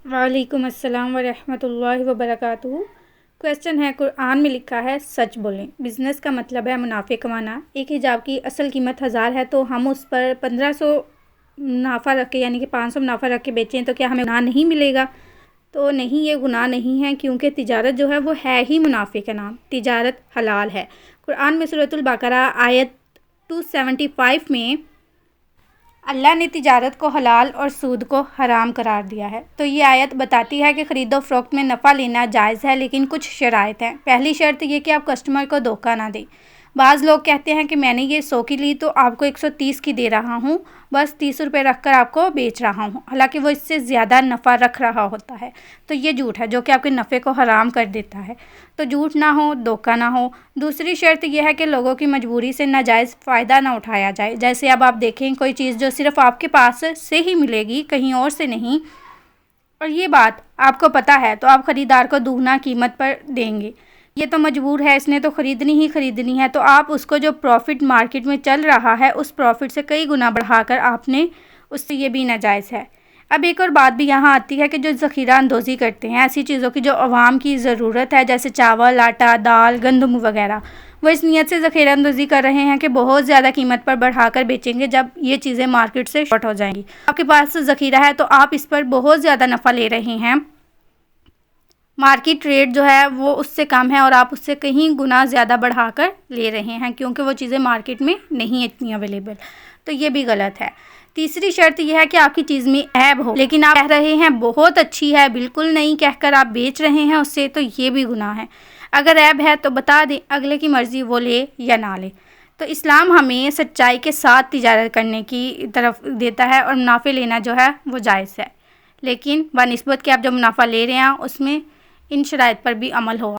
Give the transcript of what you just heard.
وعلیکم السلام ورحمۃ اللہ وبرکاتہ۔ کویسچن ہے، قرآن میں لکھا ہے سچ بولیں۔ بزنس کا مطلب ہے منافع کمانا۔ ایک حجاب کی اصل قیمت 1000 ہے تو ہم اس پر 1500 منافع رکھ کے یعنی کہ 500 منافع رکھ کے بیچیں تو کیا ہمیں گناہ نہیں ملے گا؟ تو نہیں، یہ گناہ نہیں ہے، کیونکہ تجارت جو ہے وہ ہے ہی منافع کا نام۔ تجارت حلال ہے۔ قرآن میں سورۃ البقرہ آیت 275 میں اللہ نے تجارت کو حلال اور سود کو حرام قرار دیا ہے۔ تو یہ آیت بتاتی ہے کہ خرید و فروخت میں نفع لینا جائز ہے، لیکن کچھ شرائط ہیں۔ پہلی شرط یہ کہ آپ کسٹمر کو دھوکہ نہ دیں۔ بعض لوگ کہتے ہیں کہ میں نے یہ 100 کی لی تو آپ کو 130 کی دے رہا ہوں، بس 30 روپے رکھ کر آپ کو بیچ رہا ہوں، حالانکہ وہ اس سے زیادہ نفع رکھ رہا ہوتا ہے۔ تو یہ جھوٹ ہے جو کہ آپ کے نفع کو حرام کر دیتا ہے۔ تو جھوٹ نہ ہو، دھوکہ نہ ہو۔ دوسری شرط یہ ہے کہ لوگوں کی مجبوری سے ناجائز فائدہ نہ اٹھایا جائے۔ جیسے اب آپ دیکھیں کوئی چیز جو صرف آپ کے پاس سے ہی ملے گی، کہیں اور سے نہیں، اور یہ بات آپ کو پتہ ہے تو آپ خریدار کو دوگنا قیمت پر دیں گے۔ یہ تو مجبور ہے، اس نے تو خریدنی ہے، تو آپ اس کو جو پروفٹ مارکیٹ میں چل رہا ہے اس پروفٹ سے کئی گنا بڑھا کر آپ نے اس سے، یہ بھی ناجائز ہے۔ اب ایک اور بات بھی یہاں آتی ہے کہ جو ذخیرہ اندوزی کرتے ہیں ایسی چیزوں کی جو عوام کی ضرورت ہے، جیسے چاول، آٹا، دال، گندم وغیرہ، وہ اس نیت سے ذخیرہ اندوزی کر رہے ہیں کہ بہت زیادہ قیمت پر بڑھا کر بیچیں گے جب یہ چیزیں مارکیٹ سے شارٹ ہو جائیں گی۔ آپ کے پاس ذخیرہ ہے تو آپ اس پر بہت زیادہ نفع لے رہے ہیں، مارکیٹ ریٹ جو ہے وہ اس سے کم ہے اور آپ اس سے کہیں گنا زیادہ بڑھا کر لے رہے ہیں، کیونکہ وہ چیزیں مارکیٹ میں نہیں اتنی اویلیبل، تو یہ بھی غلط ہے۔ تیسری شرط یہ ہے کہ آپ کی چیز میں عیب ہو، لیکن آپ کہہ رہے ہیں بہت اچھی ہے، بالکل نہیں کہہ کر آپ بیچ رہے ہیں اس سے، تو یہ بھی گناہ ہے۔ اگر عیب ہے تو بتا دیں، اگلے کی مرضی وہ لے یا نہ لے۔ تو اسلام ہمیں سچائی کے ساتھ تجارت کرنے کی طرف دیتا ہے، اور منافع لینا جو ہے وہ جائز ہے، لیکن بنسبت کہ آپ جو منافع لے رہے ہیں اس میں ان شرائط پر بھی عمل ہو۔